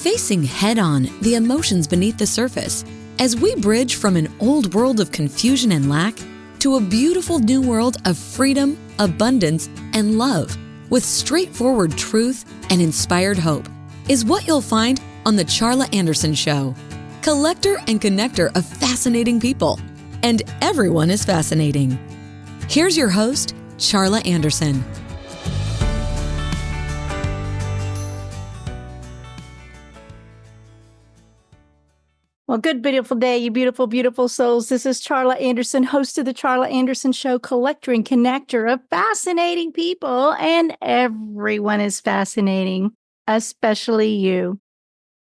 facing head-on the emotions beneath the surface as we bridge from an old world of confusion and lack to a beautiful new world of freedom, abundance, and love with straightforward truth and inspired hope is what you'll find on The Charla Anderson Show. Collector and connector of fascinating people. And everyone is fascinating. Here's your host, Charla Anderson. Well, good, beautiful day, you beautiful, beautiful souls. This is Charla Anderson, host of The Charla Anderson Show, collector and connector of fascinating people, and everyone is fascinating, especially you.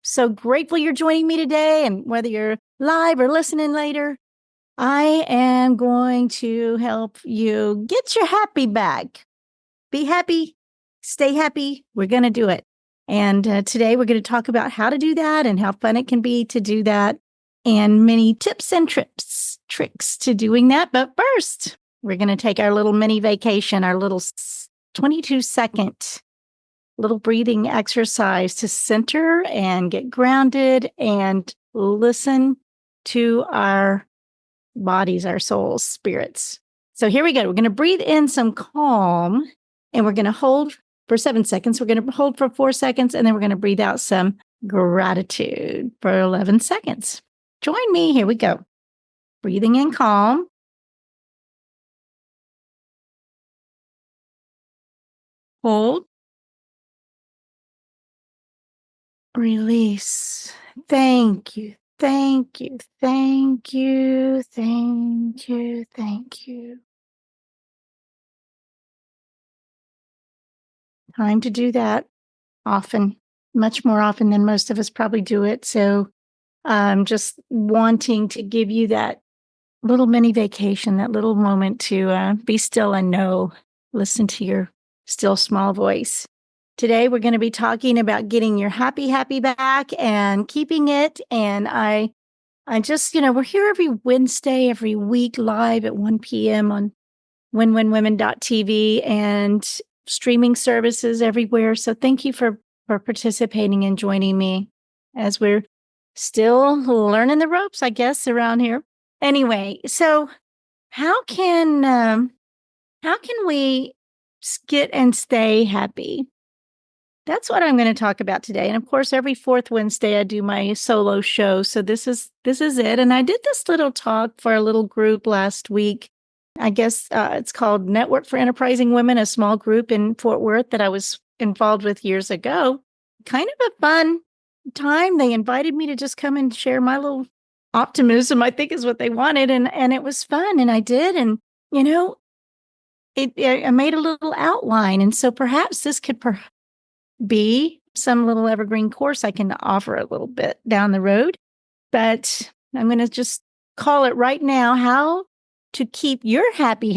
So grateful you're joining me today, and whether you're live or listening later, I am going to help you get your happy back. Be happy, stay happy. We're going to do it. And today we're going to talk about how to do that and how fun it can be to do that and many tips and tricks to doing that. But first, we're going to take our little mini vacation, our little 22-second little breathing exercise to center and get grounded and listen to our bodies, our souls, spirits. So here we go. We're going to breathe in some calm and we're going to hold for 7 seconds. We're going to hold for 4 seconds, and then we're going to breathe out some gratitude for 11 seconds. Join me. Here we go. Breathing in calm. Hold. Release. Thank you. Thank you. Thank you. Thank you. Thank you. Time to do that often, much more often than most of us probably do it. So I'm just wanting to give you that little mini vacation, that little moment to be still and know, listen to your still small voice. Today, we're going to be talking about getting your happy back and keeping it. And I just, we're here every Wednesday, every week live at 1 p.m. on winwin.tv and streaming services everywhere. So thank you for participating and joining me as we're still learning the ropes, I guess, around here. Anyway, so how can we get and stay happy? That's what I'm going to talk about today. And of course, every fourth Wednesday, I do my solo show. So this is it. And I did this little talk for a little group last week. I guess it's called Network for Enterprising Women, a small group in Fort Worth that I was involved with years ago. Kind of a fun time. They invited me to just come and share my little optimism, I think is what they wanted. And it was fun. And I did. And, I made a little outline. And so perhaps this could be some little evergreen course I can offer a little bit down the road. But I'm going to just call it right now, how to keep your happy,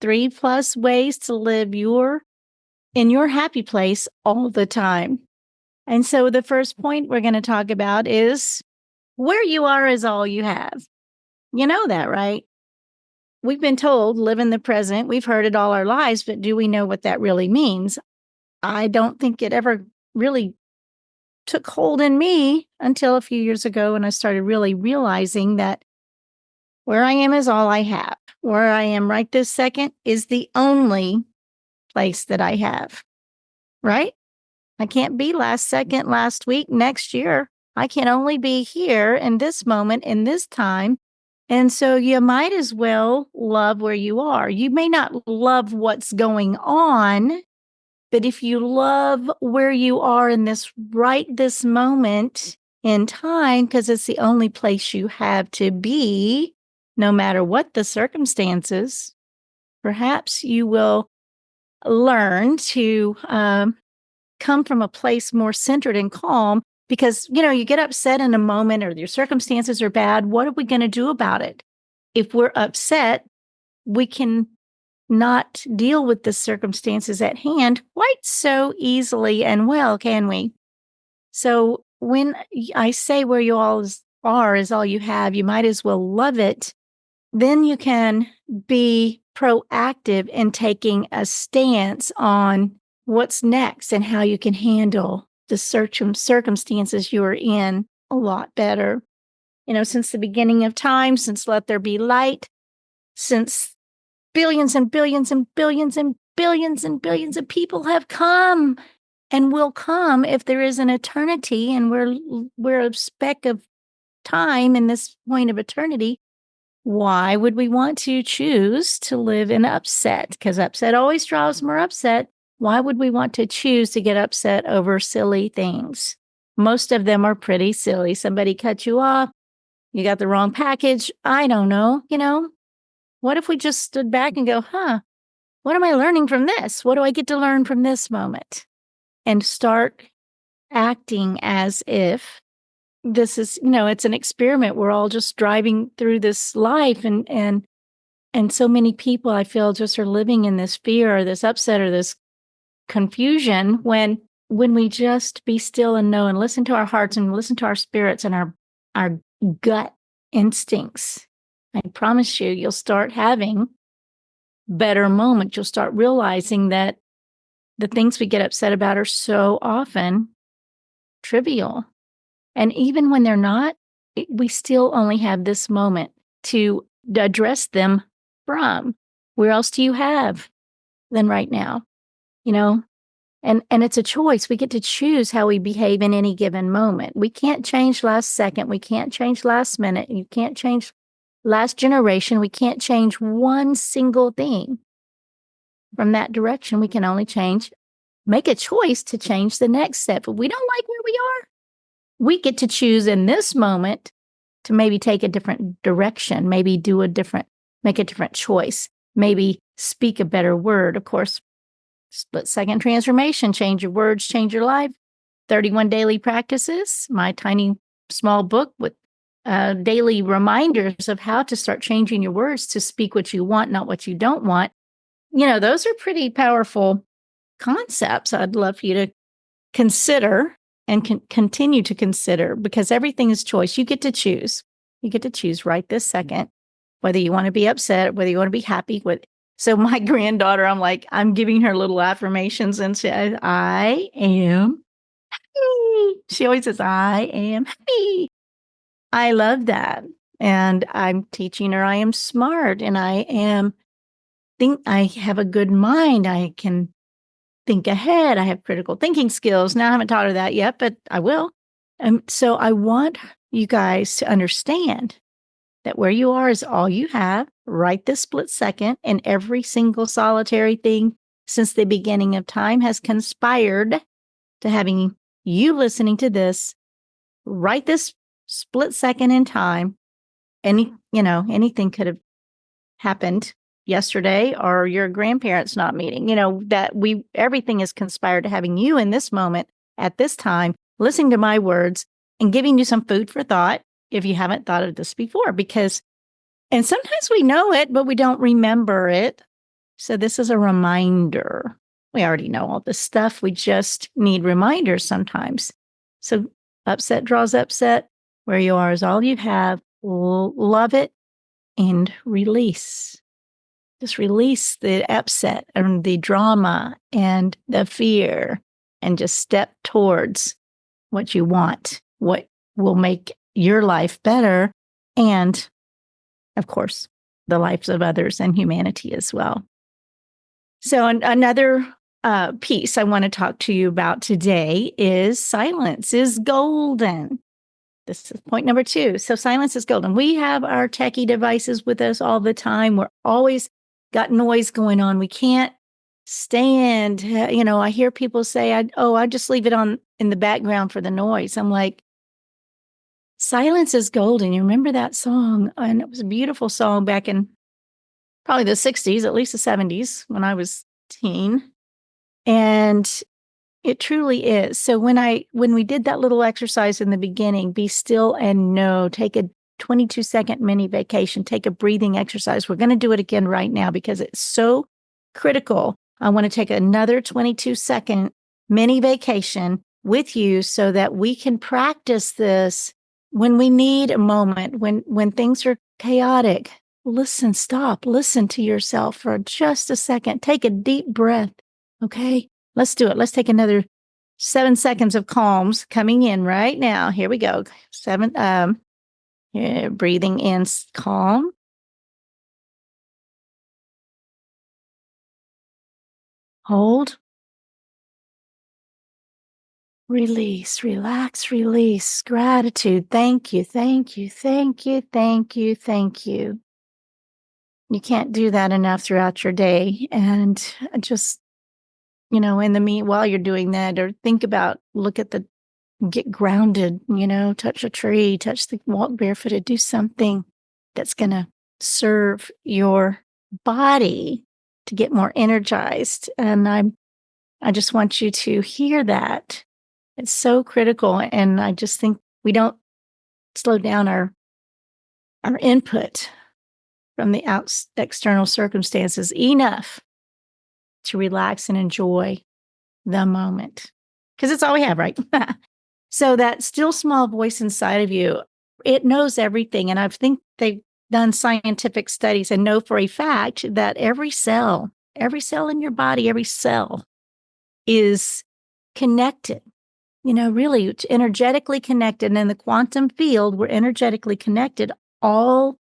3+ ways to live in your happy place all the time. And so the first point we're going to talk about is where you are is all you have. You know that, right? We've been told, live in the present. We've heard it all our lives, but do we know what that really means? I don't think it ever really took hold in me until a few years ago when I started really realizing that where I am is all I have. Where I am right this second is the only place that I have, right? I can't be last second, last week, next year. I can only be here in this moment, in this time. And so you might as well love where you are. You may not love what's going on, but if you love where you are in this moment in time, because it's the only place you have to be, no matter what the circumstances, perhaps you will learn to come from a place more centered and calm because, you get upset in a moment or your circumstances are bad. What are we going to do about it? If we're upset, we can not deal with the circumstances at hand quite so easily and well, can we? So when I say where you all are is all you have, you might as well love it. Then you can be proactive in taking a stance on what's next and how you can handle the circumstances you are in a lot better. Since the beginning of time, since Let There Be Light, since billions and billions and billions and billions and billions of people have come and will come if there is an eternity, and we're a speck of time in this point of eternity. Why would we want to choose to live in upset? Because upset always draws more upset. Why would we want to choose to get upset over silly things? Most of them are pretty silly. Somebody cut you off. You got the wrong package. I don't know. What if we just stood back and go, what am I learning from this? What do I get to learn from this moment? And start acting as if this is, it's an experiment. We're all just driving through this life. And so many people, I feel, just are living in this fear or this upset or this confusion when we just be still and know and listen to our hearts and listen to our spirits and our gut instincts. I promise you'll start having better moments. You'll start realizing that the things we get upset about are so often trivial. And even when they're not, we still only have this moment to address them from. Where else do you have than right now? And it's a choice. We get to choose how we behave in any given moment. We can't change last second. We can't change last minute. You can't change last generation. We can't change one single thing from that direction. We can only make a choice to change the next step. If we don't like where we are, we get to choose in this moment to maybe take a different direction, maybe make a different choice, maybe speak a better word. Of course, split-second transformation, change your words, change your life. 31 daily practices, my tiny small book with daily reminders of how to start changing your words to speak what you want, not what you don't want. Those are pretty powerful concepts I'd love for you to consider and continue to consider, because everything is choice. You get to choose. You get to choose right this second, whether you want to be upset, whether you want to be happy. So my granddaughter, I'm giving her little affirmations and says, I am happy. She always says, I am happy. I love that. And I'm teaching her I am smart and I have a good mind. I can think ahead. I have critical thinking skills. Now, I haven't taught her that yet, but I will. So I want you guys to understand that where you are is all you have right this split second, and every single solitary thing since the beginning of time has conspired to having you listening to this right this split second in time. Anything could have happened yesterday, or your grandparents not meeting, everything is conspired to having you in this moment at this time, listening to my words and giving you some food for thought if you haven't thought of this before, and sometimes we know it, but we don't remember it. So this is a reminder. We already know all this stuff. We just need reminders sometimes. So upset draws upset. Where you are is all you have. Love it and release. Just release the upset and the drama and the fear and just step towards what you want, what will make your life better, and, of course, the lives of others and humanity as well. So another piece I want to talk to you about today is silence is golden. This is point number 2. So silence is golden. We have our techie devices with us all the time. We're always got noise going on. We can't stand, I hear people say, I just leave it on in the background for the noise. I'm like, silence is golden. You remember that song? And it was a beautiful song back in probably the 60s, at least the 70s when I was teen. And it truly is. So when we did that little exercise in the beginning, be still and know, take a 22-second mini vacation, take a breathing exercise. We're going to do it again right now because it's so critical. I want to take another 22-second mini vacation with you so that we can practice this when we need a moment, when things are chaotic. Stop, listen to yourself for just a second. Take a deep breath. Okay, let's do it. Let's take another 7 seconds of calms coming in right now. Here we go. Breathing in, calm. Hold. Release, relax, release, gratitude. Thank you, thank you, thank you, thank you, thank you. You can't do that enough throughout your day. And just, while you're doing that, or get grounded, touch a tree, walk barefooted, do something that's going to serve your body to get more energized. And I just want you to hear that. It's so critical. And I just think we don't slow down our input from the external circumstances enough to relax and enjoy the moment. Because it's all we have, right? So that still small voice inside of you, it knows everything. And I think they've done scientific studies and know for a fact that every cell in your body, every cell is connected. Really it's energetically connected. And in the quantum field, we're energetically connected, all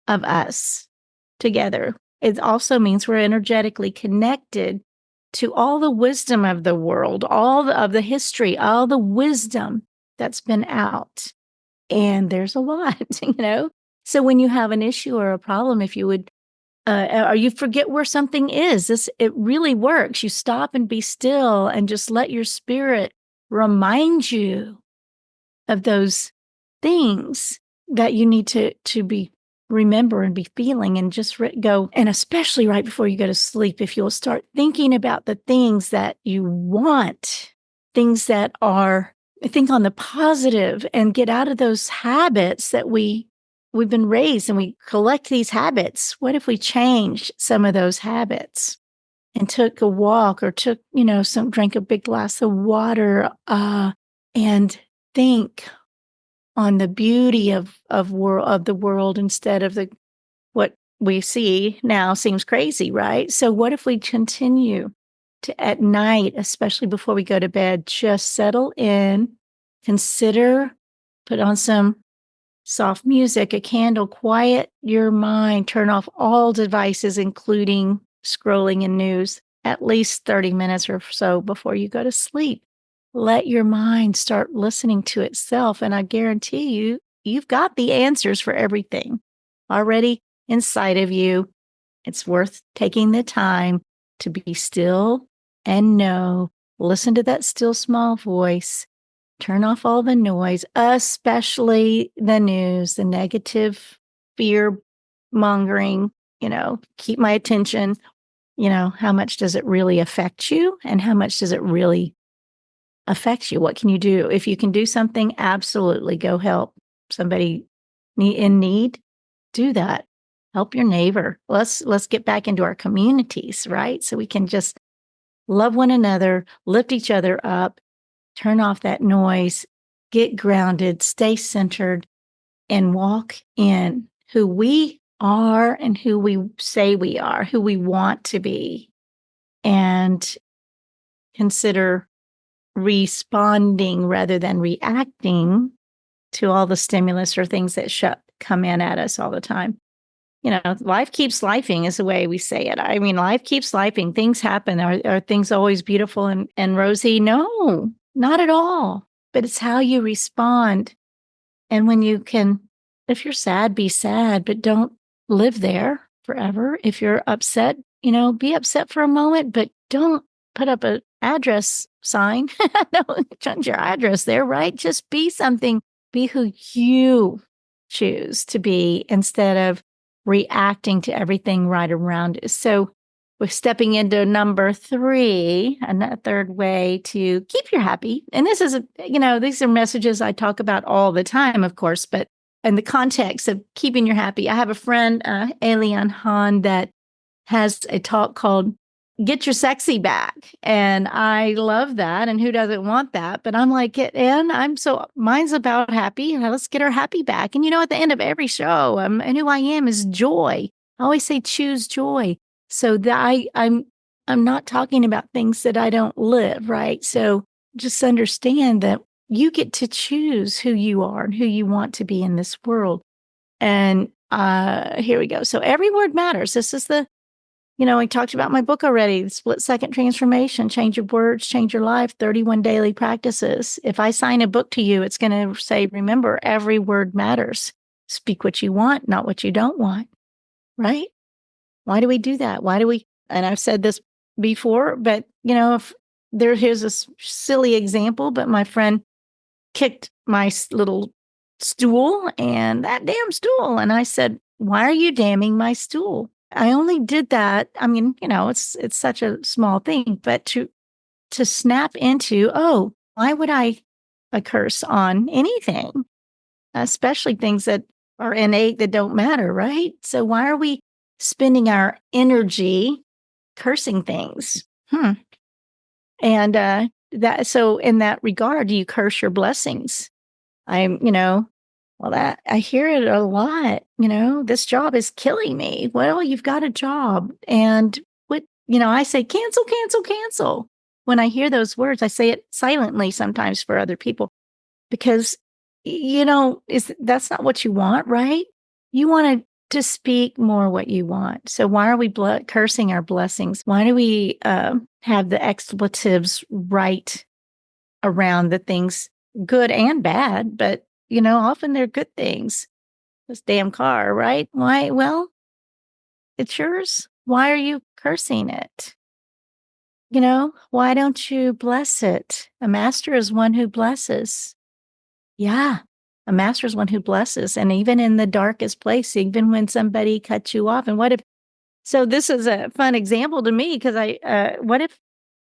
of us together. It also means we're energetically connected to all the wisdom of the world, of the history, all the wisdom that's been out. And there's a lot, So when you have an issue or a problem, if you would, or you forget where something is, it really works. You stop and be still and just let your spirit remind you of those things that you need to remember and be feeling, and just go. And especially right before you go to sleep, if you'll start thinking about the things that you want, things that think on the positive, and get out of those habits that we've been raised, and we collect these habits. What if we changed some of those habits and took a walk, or drank a big glass of water, and think on the beauty of the world, instead of what we see now seems crazy, right? So what if we continue to, at night, especially before we go to bed, just settle in, consider, put on some soft music, a candle, quiet your mind, turn off all devices, including scrolling and news, at least 30 minutes or so before you go to sleep. Let your mind start listening to itself. And I guarantee you, you've got the answers for everything already inside of you. It's worth taking the time to be still and listen to that still small voice. Turn off all the noise, especially the news, the negative fear mongering, keep my attention. How much does it really affect you? And how much does it really affect you? What can you do? If you can do something, absolutely go help somebody in need. Do that. Help your neighbor. Let's get back into our communities, right? So we can just love one another, lift each other up, turn off that noise, get grounded, stay centered, and walk in who we are and who we say we are, who we want to be, and consider responding rather than reacting to all the stimulus or things that come in at us all the time. Life keeps lifing is the way we say it. I mean, life keeps lifing. Things happen. Are things always beautiful and rosy? No, not at all. But it's how you respond. And if you're sad, be sad, but don't live there forever. If you're upset, be upset for a moment, but don't put up an address sign. No, change your address there, right? Just be something. Be who you choose to be, instead of reacting to everything right around us. So we're stepping into number 3, a third way to keep you happy. And this is, these are messages I talk about all the time, of course, but in the context of keeping you happy, I have a friend, Elian Han, that has a talk called Get Your Sexy Back. And I love that. And who doesn't want that? But I'm like, mine's about happy. Let's get our happy back. And at the end of every show, and who I am is joy. I always say, choose joy. So that I'm not talking about things that I don't live, right? So just understand that you get to choose who you are and who you want to be in this world. And here we go. So every word matters. This is we talked about my book already, Split Second Transformation, Change Your Words, Change Your Life, 31 Daily Practices. If I sign a book to you, it's going to say, remember, every word matters. Speak what you want, not what you don't want, right? Why do we do that? And I've said this before, but, if here's a silly example, but my friend kicked my little stool and that damn stool. And I said, why are you damning my stool? I only did that. I mean, it's such a small thing, but to snap into, oh, why would I curse on anything, especially things that are innate that don't matter, right? So why are we spending our energy cursing things? And so in that regard, do you curse your blessings? That I hear it a lot, this job is killing me. Well, you've got a job. And I say, cancel, cancel, cancel. When I hear those words, I say it silently sometimes for other people because, that's not what you want, right? You want to speak more what you want. So why are we cursing our blessings? Why do we have the expletives right around the things good and bad? But often they're good things. This damn car, right? Why? Well, it's yours. Why are you cursing it? Why don't you bless it? A master is one who blesses. Yeah, a master is one who blesses. And even in the darkest place, even when somebody cuts you off. And so this is a fun example to me because what if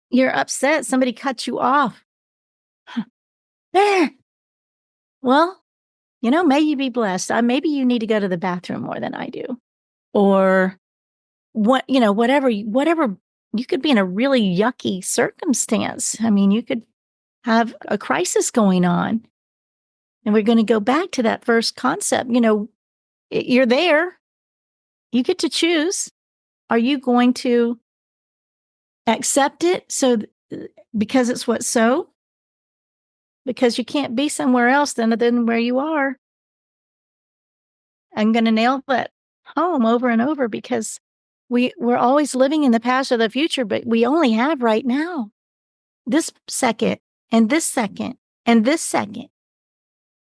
you're upset, somebody cuts you off? Well, may you be blessed. Maybe you need to go to the bathroom more than I do. Or whatever, you could be in a really yucky circumstance. I mean, you could have a crisis going on. And we're going to go back to that first concept. You're there. You get to choose. Are you going to accept it because it's what's so? Because you can't be somewhere else than where you are. I'm going to nail that home over and over because we're always living in the past or the future, but we only have right now. This second and this second and this second.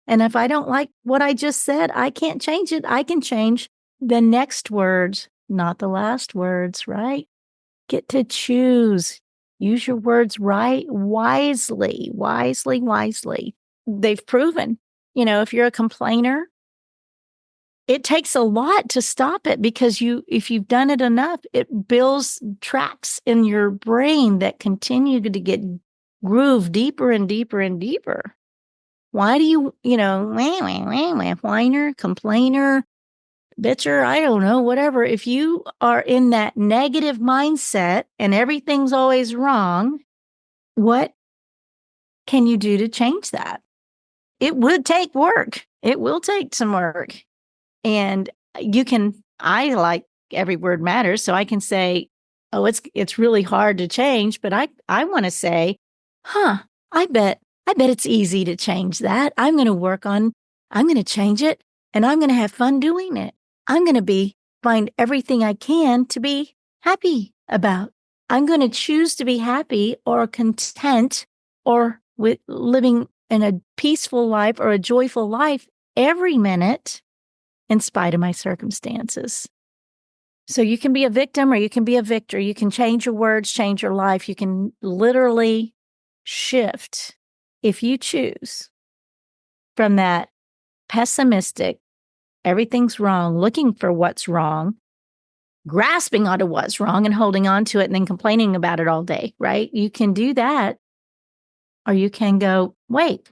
And if I don't like what I just said, I can't change it. I can change the next words, not the last words, right? Get to choose. Use your words wisely. They've proven, if you're a complainer, it takes a lot to stop it because if you've done it enough, it builds tracks in your brain that continue to get grooved deeper and deeper and deeper. Why do you, whiner, complainer, bitcher, I don't know, whatever. If you are in that negative mindset and everything's always wrong, what can you do to change that? It would take work. It will take some work. And I like every word matters. So I can say, oh, it's really hard to change, but I want to say, I bet it's easy to change that. I'm going to change it and I'm going to have fun doing it. I'm going to find everything I can to be happy about. I'm going to choose to be happy or content or with living in a peaceful life or a joyful life every minute in spite of my circumstances. So you can be a victim or you can be a victor. You can change your words, change your life. You can literally shift if you choose from that pessimistic, everything's wrong, looking for what's wrong, grasping onto what's wrong and holding on to it and then complaining about it all day, right? You can do that. Or you can go, wait,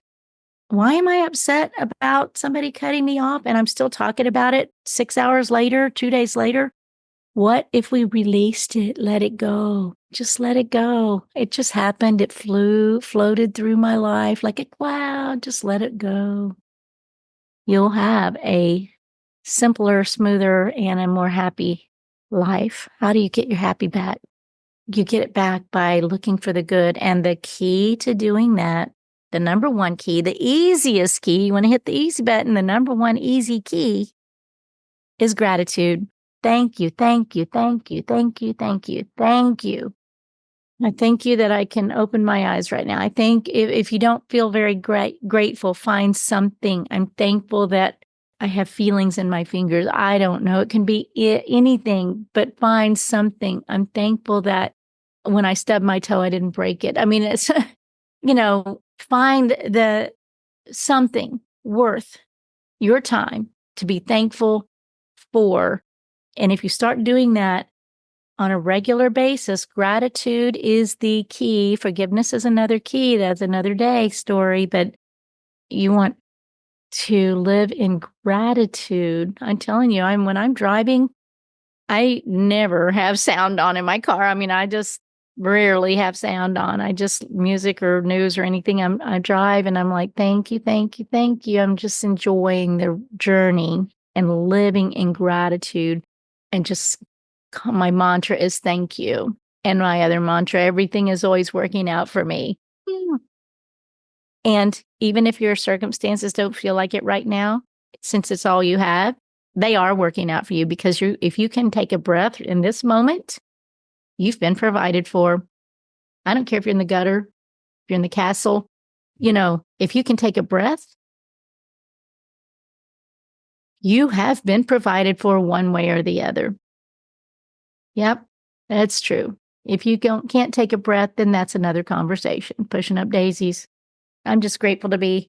why am I upset about somebody cutting me off and I'm still talking about it 6 hours later, 2 days later? What if we released it, let it go? Just let it go. It just happened. It floated through my life like a cloud. Just let it go. You'll have a simpler, smoother, and a more happy life. How do you get your happy back? You get it back by looking for the good. And the key to doing that, the number one key, the easiest key, you want to hit the easy button, the number one easy key is gratitude. Thank you, thank you, thank you, thank you, thank you, thank you. I thank you that I can open my eyes right now. I think if you don't feel very grateful, find something. I'm thankful that I have feelings in my fingers. I don't know. It can be anything, but find something. I'm thankful that when I stubbed my toe, I didn't break it. I mean, it's, find the something worth your time to be thankful for. And if you start doing that on a regular basis, gratitude is the key. Forgiveness is another key. That's another day story, but you want to live in gratitude. I'm telling you, when I'm driving, I never have sound on in my car. I mean, I just rarely have sound on. I just music or news or anything. I drive and I'm like, thank you, thank you, thank you. I'm just enjoying the journey and living in gratitude. And just my mantra is thank you. And my other mantra, everything is always working out for me. And even if your circumstances don't feel like it right now, since it's all you have, they are working out for you, because if you can take a breath in this moment, you've been provided for. I don't care if you're in the gutter, if you're in the castle, if you can take a breath, you have been provided for one way or the other. Yep, that's true. If you can't take a breath, then that's another conversation. Pushing up daisies. I'm just grateful to be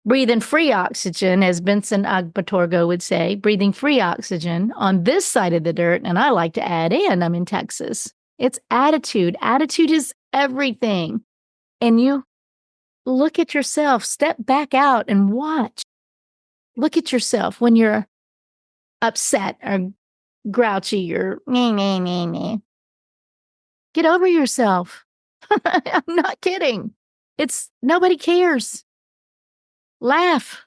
breathing free oxygen, as Vincent Agbatorgo would say, breathing free oxygen on this side of the dirt. And I like to add in, I'm in Texas. It's attitude. Attitude is everything. And you look at yourself, step back out and watch. Look at yourself when you're upset or grouchy or meh. Get over yourself. I'm not kidding. Nobody cares. Laugh.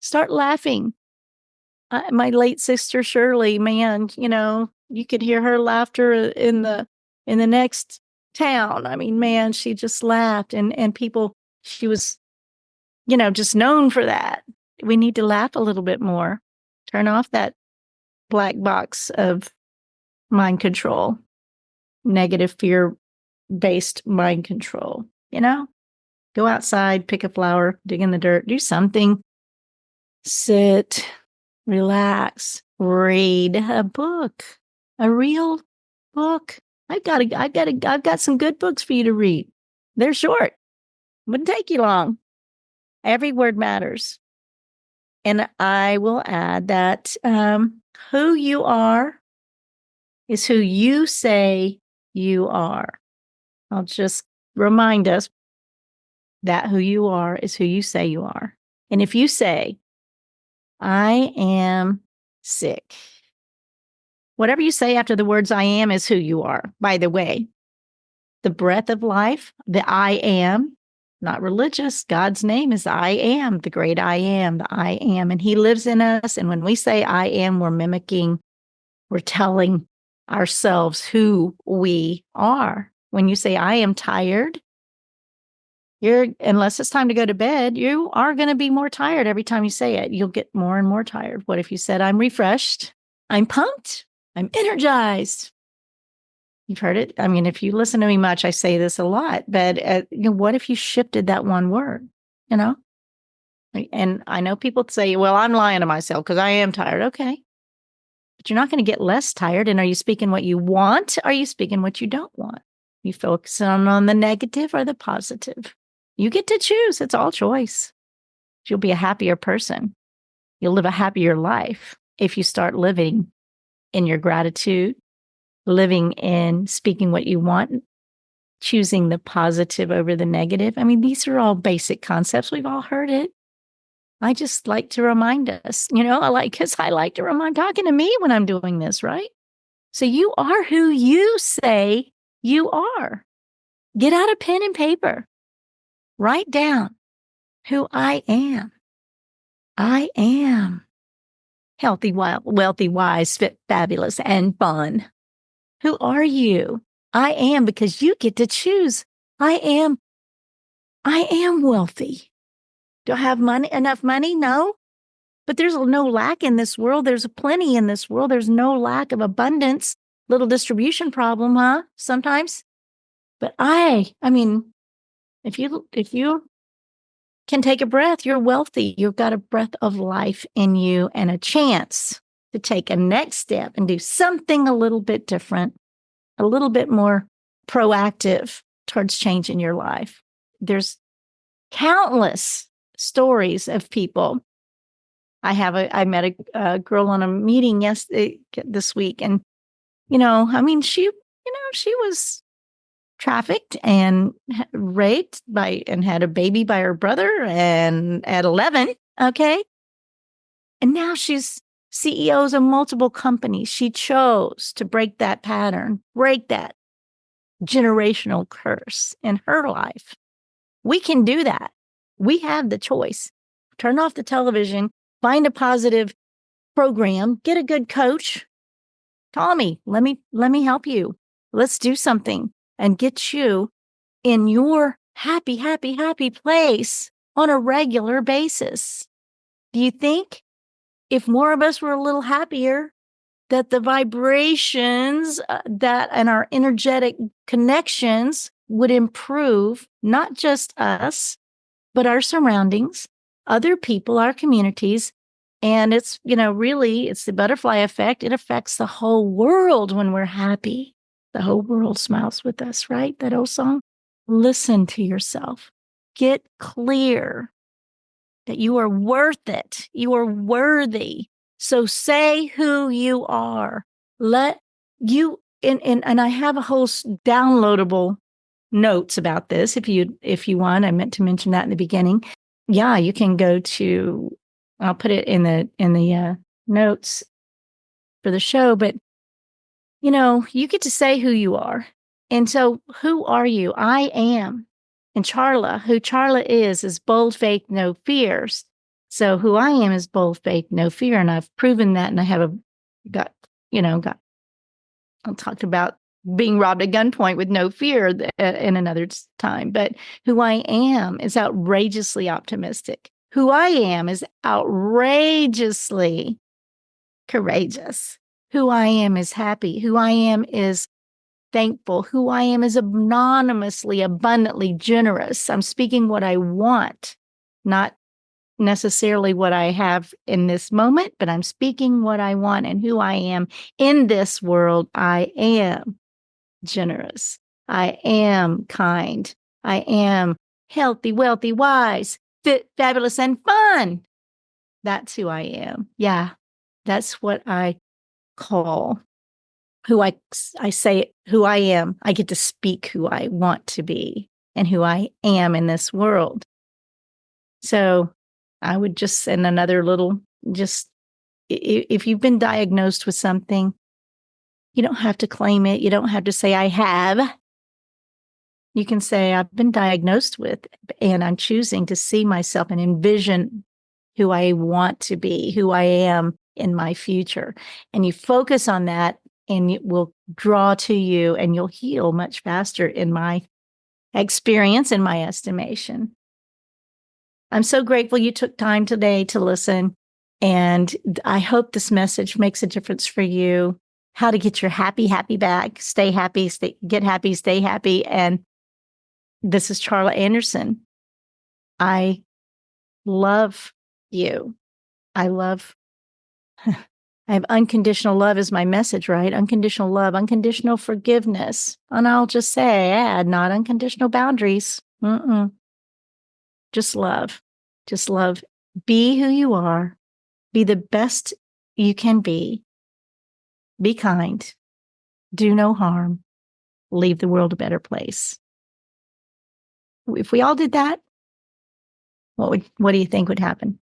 Start laughing. My late sister Shirley, man, you could hear her laughter in the next town. I mean, man, she just laughed, and people. She was, just known for that. We need to laugh a little bit more. Turn off that black box of mind control, negative fear-based mind control. Go outside, pick a flower, dig in the dirt, do something. Sit, relax, read a book, a real book. I've got some good books for you to read. They're short. Wouldn't take you long. Every word matters. And I will add that who you are is who you say you are. I'll just remind us that who you are is who you say you are. And if you say, I am sick, whatever you say after the words I am is who you are. By the way, the breath of life, the I am, not religious. God's name is I am, the great I am, the I am. And he lives in us. And when we say I am, we're telling ourselves who we are. When you say I am tired, unless it's time to go to bed, you are going to be more tired every time you say it. You'll get more and more tired. What if you said, I'm refreshed, I'm pumped, I'm energized? You've heard it. I mean, if you listen to me much, I say this a lot, but what if you shifted that one word, And I know people say, well, I'm lying to myself because I am tired. Okay. But you're not going to get less tired. And are you speaking what you want? Are you speaking what you don't want? You focus on the negative or the positive? You get to choose. It's all choice. You'll be a happier person. You'll live a happier life if you start living in your gratitude, living in speaking what you want, choosing the positive over the negative. I mean, these are all basic concepts. We've all heard it. I just like to remind us, I like to remind, talking to me when I'm doing this, right? So you are who you say you are. Get out a pen and paper. Write down who I am. I am healthy, wild, wealthy, wise, fit, fabulous, and fun. Who are you? I am, because you get to choose. I am wealthy. Do I have enough money? No. But there's no lack in this world. There's plenty in this world. There's no lack of abundance. Little distribution problem, huh? Sometimes. But I mean, if you can take a breath, you're wealthy. You've got a breath of life in you and a chance to take a next step and do something a little bit different, a little bit more proactive towards changing your life. There's countless stories of people. I met a girl on a meeting this week, and she was trafficked and raped and had a baby by her brother, and at 11, okay, and now she's CEOs of multiple companies. She chose to break that pattern, break that generational curse in her life. We can do that. We have the choice. Turn off the television, find a positive program, get a good coach. Call me. Let me help you. Let's do something and get you in your happy, happy, happy place on a regular basis. Do you think if more of us were a little happier, that the vibrations and our energetic connections would improve, not just us, but our surroundings, other people, our communities? And it's, really, it's the butterfly effect. It affects the whole world when we're happy. The whole world smiles with us, right? That old song. Listen to yourself. Get clear that you are worth it. You are worthy. So say who you are. Let you, and I have a whole downloadable notes about this if you want. I meant to mention that in the beginning. Yeah, you can go to, I'll put it in the notes for the show, but you get to say who you are. And so who are you? I am. And who Charla is bold faith, no fears. So who I am is bold faith, no fear. And I've proven that. And I have I talked about being robbed at gunpoint with no fear in another time. But who I am is outrageously optimistic. Who I am is outrageously courageous. Who I am is happy. Who I am is thankful. Who I am is anonymously, abundantly generous. I'm speaking what I want, not necessarily what I have in this moment, but I'm speaking what I want and who I am in this world. I am generous. I am kind. I am healthy, wealthy, wise, fit, fabulous, and fun. That's who I am. Yeah, that's what I call who I say who I am. I get to speak who I want to be and who I am in this world. So I would just send another little, if you've been diagnosed with something, you don't have to claim it. You don't have to say, I have. You can say, I've been diagnosed with, and I'm choosing to see myself and envision who I want to be, who I am in my future. And you focus on that, and it will draw to you, and you'll heal much faster in my experience, in my estimation. I'm so grateful you took time today to listen. And I hope this message makes a difference for you. How to get your happy, happy back. Stay happy, get happy, stay happy. And this is Charla Anderson. I love you. I have unconditional love as my message, right? Unconditional love, unconditional forgiveness. And I'll just say, add not unconditional boundaries. Just love. Just love. Be who you are. Be the best you can be. Be kind. Do no harm. Leave the world a better place. If we all did that, what do you think would happen?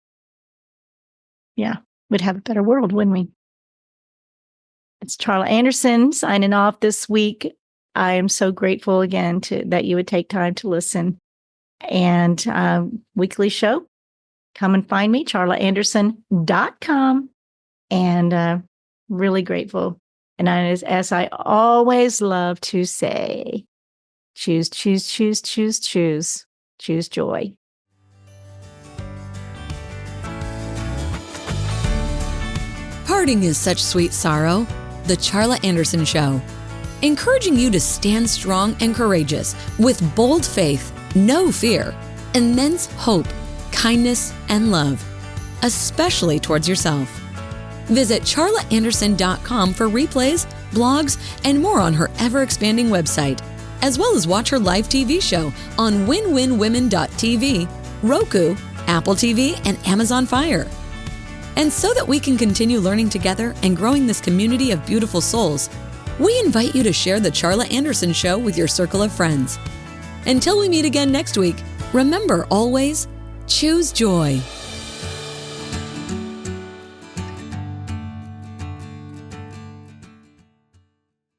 Yeah, we'd have a better world, wouldn't we? It's Charla Anderson signing off this week. I am so grateful again that you would take time to listen. And weekly show, come and find me, charlaanderson.com. And really grateful And as I always love to say, choose, choose, choose, choose, choose. Choose joy. Parting is such sweet sorrow. The Charla Anderson Show. Encouraging you to stand strong and courageous with bold faith, no fear, immense hope, kindness, and love, especially towards yourself. Visit charlaanderson.com for replays, blogs, and more on her ever-expanding website, as well as watch her live TV show on winwinwomen.tv, Roku, Apple TV, and Amazon Fire. And so that we can continue learning together and growing this community of beautiful souls, we invite you to share the Charla Anderson Show with your circle of friends. Until we meet again next week, remember always, choose joy.